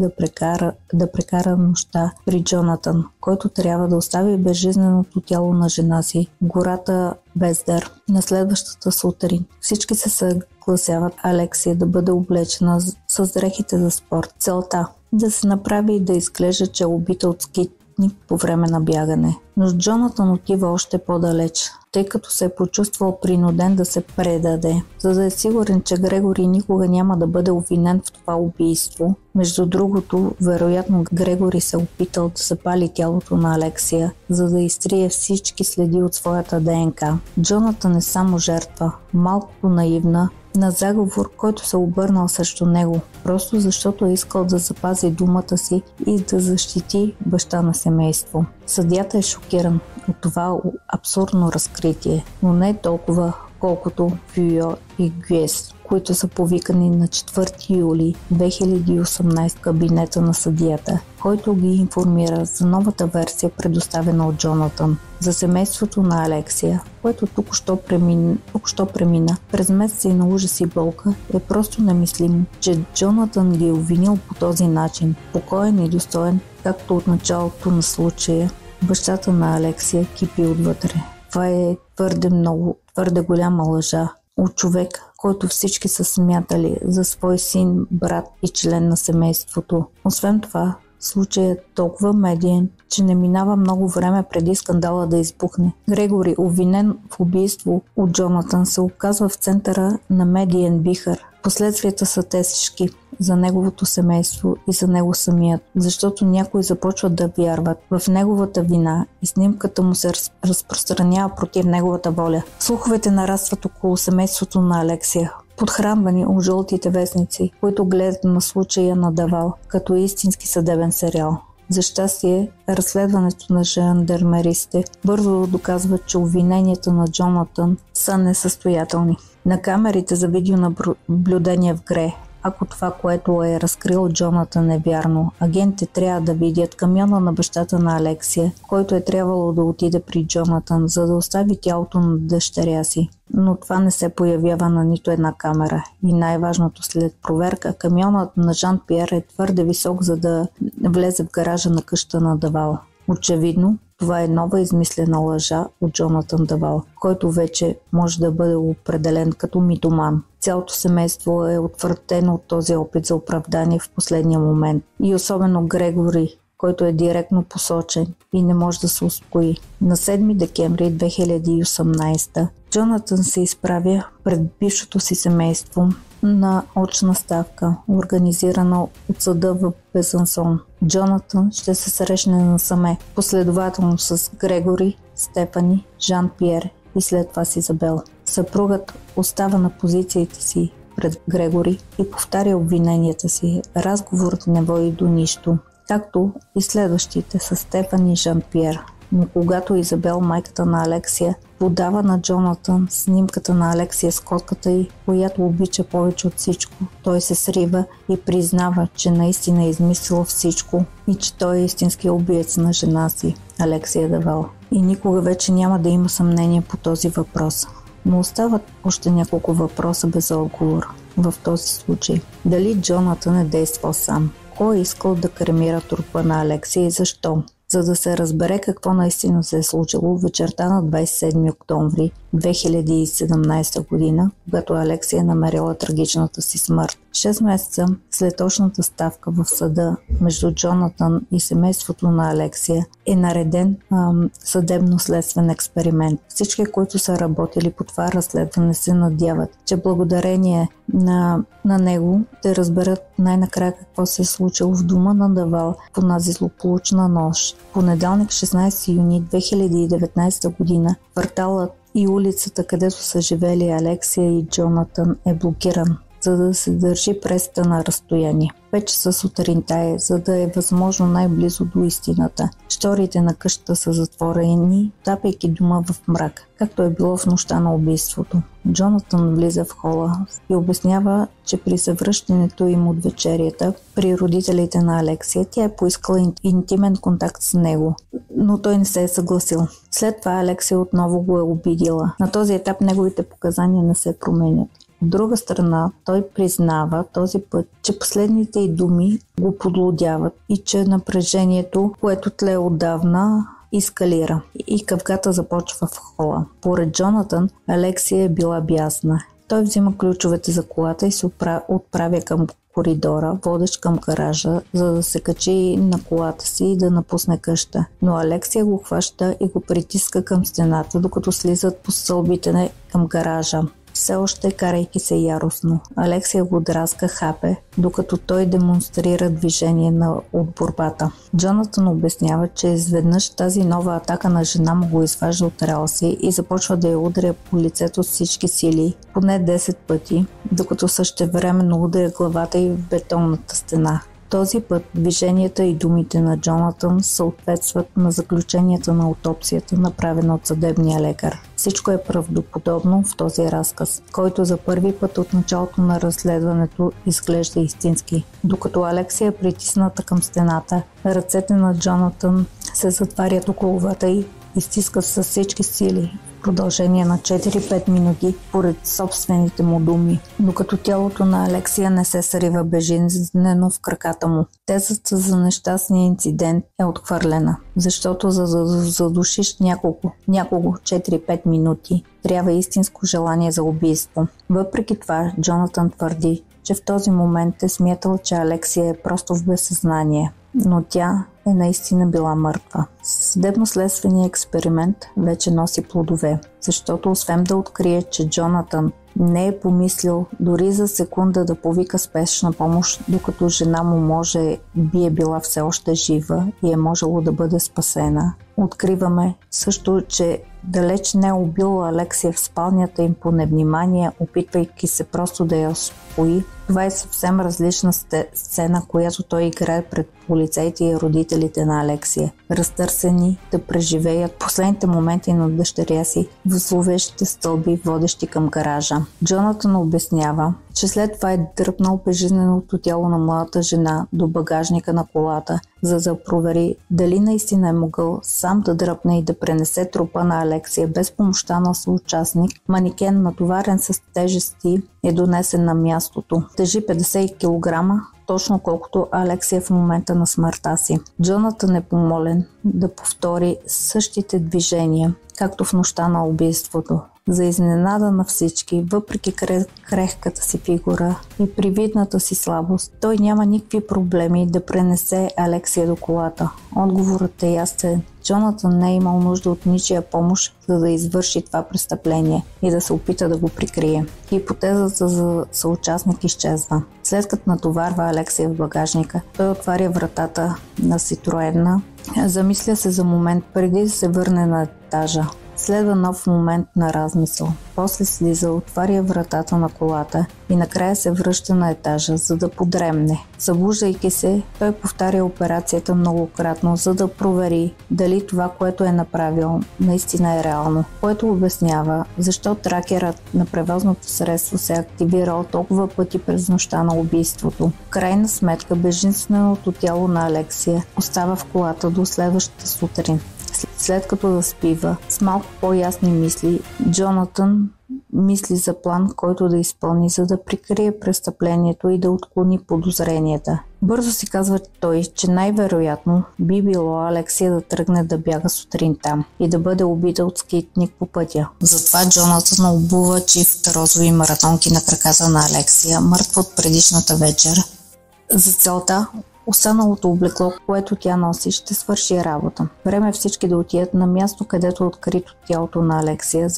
да прекара нощта при Джонатан, който трябва да остави безжизненото тяло на жена си в гората Бездър. На следващата сутрин всички се съгласяват Алексия да бъде облечена с дрехите за спорт. Целта да се направи и да изглежда, че е убита от скитник по време на бягане. Но Джонатан отива още по-далеч, тъй като се е почувствал принуден да се предаде, за да е сигурен, че Грегори никога няма да бъде обвинен в това убийство. Между другото, вероятно Грегори се опитал да запали тялото на Алексия, за да изтрие всички следи от своята ДНК. Джонатан е само жертва, малко наивна, на заговор, който се обърнал срещу него, просто защото е искал да запази думата си и да защити баща на семейство. Съдията е шокиран от това абсурдно разкритие, но не толкова колкото Фюйо и Гюес, които са повикани на 4 юли 2018 кабинета на съдията, който ги информира за новата версия, предоставена от Джонатан. За семейството на Алексия, което току-що премина през месеци на ужас и болка, е просто немислимо, че Джонатан ги е обвинил по този начин, покоен и достоен, както от началото на случая. Бащата на Алексия кипи отвътре. Това е твърде голяма лъжа от човек, който всички са смятали за свой син, брат и член на семейството. Освен това, случаят е толкова медиен, че не минава много време преди скандала да избухне. Грегори, обвинен в убийство от Джонатан, се оказва в центъра на медиен вихър. Последствията са тежки за неговото семейство и за него самият, защото някои започват да вярват в неговата вина и снимката му се разпространява против неговата воля. Слуховете нарастват около семейството на Алексия, подхранвани от жълтите вестници, които гледат на случая на Давал като истински съдебен сериал. За щастие, разследването на жандармеристите бързо доказва, че обвиненията на Джонатан са несъстоятелни. На камерите за видеонаблюдение в Гре, ако това, което е разкрил Джонатан, е вярно, агентите трябва да видят камиона на бащата на Алексия, който е трябвало да отиде при Джонатан, за да остави тялото на дъщеря си. Но това не се появява на нито една камера. И най-важното, след проверка, камионът на Жан-Пиер е твърде висок, за да влезе в гаража на къща на Давал. Очевидно, това е нова измислена лъжа от Джонатан Давал, който вече може да бъде определен като митоман. Цялото семейство е отвратено от този опит за оправдание в последния момент. И особено Грегори, който е директно посочен и не може да се успокои. На 7 декември 2018 Джонатан се изправя пред бившото си семейство на очна ставка, организирана от съда в Безансон. Джонатан ще се срещне насаме, последователно с Грегори, Стефани, Жан-Пиер и след това с Изабел. Съпругът остава на позициите си пред Грегори и повтаря обвиненията си. Разговорът не води до нищо, както и следващите с Стефани и Жан-Пиер. Но когато Изабел, майката на Алексия, подава на Джонатан снимката на Алексия с котката й, която обича повече от всичко, той се срива и признава, че наистина е измислил всичко и че той е истински убиец на жена си, Алексия Давал. И никога вече няма да има съмнение по този въпрос. Но остават още няколко въпроса без отговор в този случай. Дали Джонатан е действал сам? Кой е искал да кремира трупа на Алексия и защо? За да се разбере какво наистина се е случило, вечерта на 27 октомври 2017 година, когато Алексия е намерила трагичната си смърт. 6 месеца след точната ставка в съда между Джонатан и семейството на Алексия е нареден съдебно-следствен експеримент. Всички, които са работили по това разследване, се надяват, че благодарение на него те разберат най-накрая какво се е случило в дома на Давал по тази злополучна нощ. Понеделник, 16 юни 2019 година, кварталът и улицата, където са живели Алексия и Джонатан, е блокиран. за да се държи пресата на разстояние. 5 часа сутринта е, за да е възможно най-близо до истината. Шторите на къщата са затворени, тапайки дома в мрак, както е било в нощта на убийството. Джонатан влиза в хола и обяснява, че при завръщането им от вечерята при родителите на Алексия тя е поискала интимен контакт с него, но той не се е съгласил. След това Алексия отново го е обидила. На този етап неговите показания не се променят. От друга страна, той признава този път, че последните й думи го подлудяват и че напрежението, което тлее отдавна, ескалира и къвката започва в хола. Поред Джонатан, Алексия е била бясна. Той взима ключовете за колата и се отправя към коридора, водещ към гаража, за да се качи на колата си и да напусне къща. Но Алексия го хваща и го притиска към стената, докато слизат по стълбите към гаража. Все още карайки се яростно. Алексия го драска, хапе, докато той демонстрира движение от борбата. Джонатан обяснява, че изведнъж тази нова атака на жена му го изважда от релси и започва да я удря по лицето с всички сили, поне 10 пъти, докато същевременно удря главата й в бетонната стена. Този път движенията и думите на Джонатан съответстват на заключенията на аутопсията, направена от съдебния лекар. Всичко е правдоподобно в този разказ, който за първи път от началото на разследването изглежда истински. Докато Алексия е притисната към стената, ръцете на Джонатан се затварят около главата й и стискат с всички сили в продължение на 4-5 минути, поред собствените му думи, докато тялото на Алексия не се срива безжизнено в краката му. Тезата за нещастния инцидент е отхвърлена, защото за да задушиш някого 4-5 минути трябва истинско желание за убийство. Въпреки това, Джонатан твърди, че в този момент е смятал, че Алексия е просто в безсъзнание, но тя е наистина била мъртва. Съдебно-следственият експеримент вече носи плодове, защото освен да открие, че Джонатан не е помислил дори за секунда да повика спешна помощ, докато жена му би е била все още жива и е можело да бъде спасена. Откриваме също, че далеч не е убил Алексия в спалнята им по невнимание, опитвайки се просто да я успокои. Това е съвсем различна сцена, която той играе пред полицейите и родителите на Алексия, разтърсени да преживеят последните моменти на дъщеря си в зловещите стълби, водещи към гаража. Джонатан обяснява, че след това е дръпнал безжизненото тяло на младата жена до багажника на колата, за да провери дали наистина е могъл сам да дръпне и да пренесе трупа на Алексия без помощта на съучастник. Манекен, натоварен с тежести, е донесен на мястото. Тежи 50 кг, точно колкото Алексия в момента на смъртта си. Джонатан е помолен да повтори същите движения, както в нощта на убийството. За изненада на всички, въпреки крехката си фигура и привидната си слабост, той няма никакви проблеми да пренесе Алексия до колата. Отговорът е ясен. Джонатан не е имал нужда от ничия помощ, за да извърши това престъпление и да се опита да го прикрие. Хипотезата за съучастник изчезва. След като натоварва Алексия в багажника, той отваря вратата на Ситроена, замисля се за момент преди да се върне на етажа. Следва нов момент на размисъл. После слиза, отваря вратата на колата и накрая се връща на етажа, за да подремне. Събуждайки се, той повтаря операцията многократно, за да провери дали това, което е направил, наистина е реално, което обяснява защо тракерът на превозното средство се е активирал толкова пъти през нощта на убийството. В крайна сметка, безжизненото тяло на Алексия остава в колата до следващата сутрин. След като заспива, с малко по-ясни мисли, Джонатан мисли за план, който да изпълни, за да прикрие престъплението и да отклони подозренията. Бързо си казва той, че най-вероятно би било Алексия да тръгне да бяга сутринта и да бъде убита от скитник по пътя. Затова Джонатан обува чифт розови маратонки на краката на Алексия, мъртва от предишната вечер. За целта останалото облекло, което тя носи, ще свърши работа. Време е всички да отидат на място, където е открито тялото на Алексия,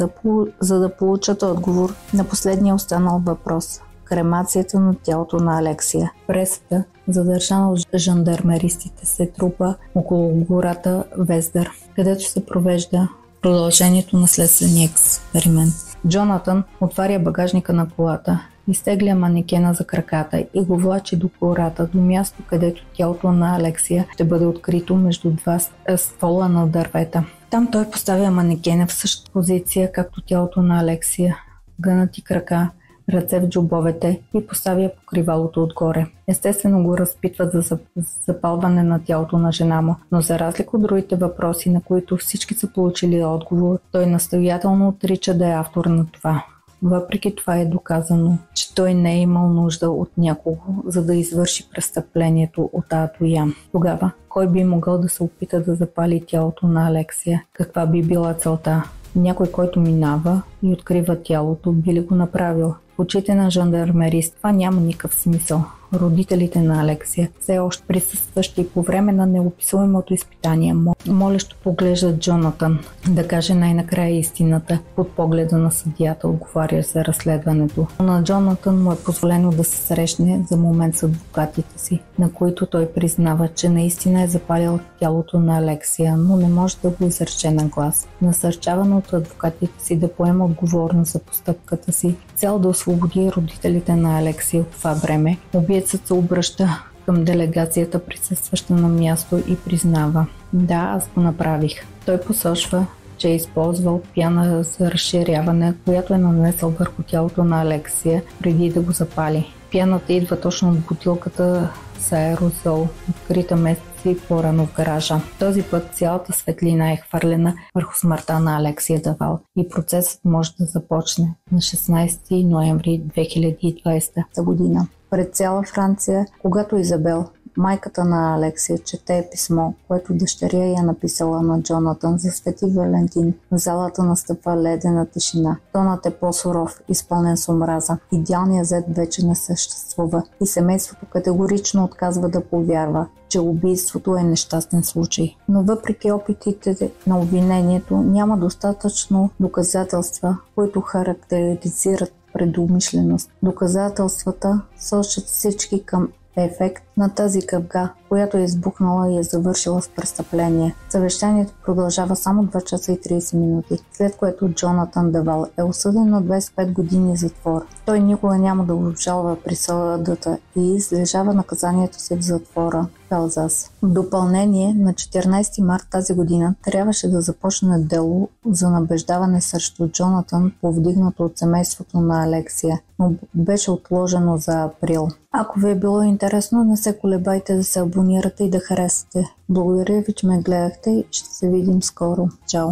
за да получат отговор на последния останал въпрос – кремацията на тялото на Алексия. Пресата, задържана от жандармеристите, се трупа около гората Вездър, където се провежда продължението на следствения експеримент. Джонатан отваря багажника на колата, изтегля манекена за краката и го влачи до кората, до място, където тялото на Алексия ще бъде открито между два ствола на дървета. Там той поставя манекена в същата позиция, както тялото на Алексия, гънати крака, ръце в джобовете и поставя покривалото отгоре. Естествено го разпитват за запалване на тялото на жена му, но за разлика от другите въпроси, на които всички са получили отговор, той настоятелно отрича да е автор на това. Въпреки това е доказано, че той не е имал нужда от някого, за да извърши престъплението от А до Я. Тогава, кой би могъл да се опита да запали тялото на Алексия? Каква би била целта? Някой, който минава и открива тялото, би ли го направил? В очите на жандармерист това няма никакъв смисъл. Родителите на Алексия, все още присъстващи по време на неописуемото изпитание, молещо поглеждат Джонатан да каже най-накрая истината под погледа на съдията, отговарящ за разследването. На Джонатан му е позволено да се срещне за момент с адвокатите си, на които той признава, че наистина е запалил тялото на Алексия, но не може да го изрече на глас. Насърчаван от адвокатите си да поема отговорност за постъпката си, цел да освободи родителите на Алексия от това време, убиецът се обръща към делегацията, присъстваща на място, и признава: "Да, аз го направих." Той посочва, че е използвал пяна за разширяване, която е нанесъл върху тялото на Алексия преди да го запали. Пяната идва точно от бутилката с аерозол, открита месеци по-рано в гаража. Този път цялата светлина е хвърлена върху смъртта на Алексия Давал и процесът може да започне на 16 ноември 2020 година. Пред цяла Франция, когато Изабел, майката на Алексия, чете писмо, което дъщеря я написала на Джонатан за Свети Валентин, в залата настъпва ледена тишина. Тонът е по-суров, изпълнен с омраза. Идеалният зет вече не съществува и семейството категорично отказва да повярва, че убийството е нещастен случай. Но въпреки опитите на обвинението, няма достатъчно доказателства, които характеризират предумишленост. Доказателствата сочат всички към ефект на тази къпга, която е избухнала и е завършила с престъпление. Съвещанието продължава само 2 часа и 30 минути, след което Джонатан Давал е осъден на 25 години затвор. Той никога няма да обжалва присъдата и излежава наказанието си в затвора в Алзас. В допълнение, на 14 март тази година трябваше да започне дело за набеждаване срещу Джонатан, повдигнато от семейството на Алексия, но беше отложено за април. Ако ви е било интересно, не се колебайте да се абонирате и да харесате. Благодаря ви, че ме гледахте и ще се видим скоро. Чао!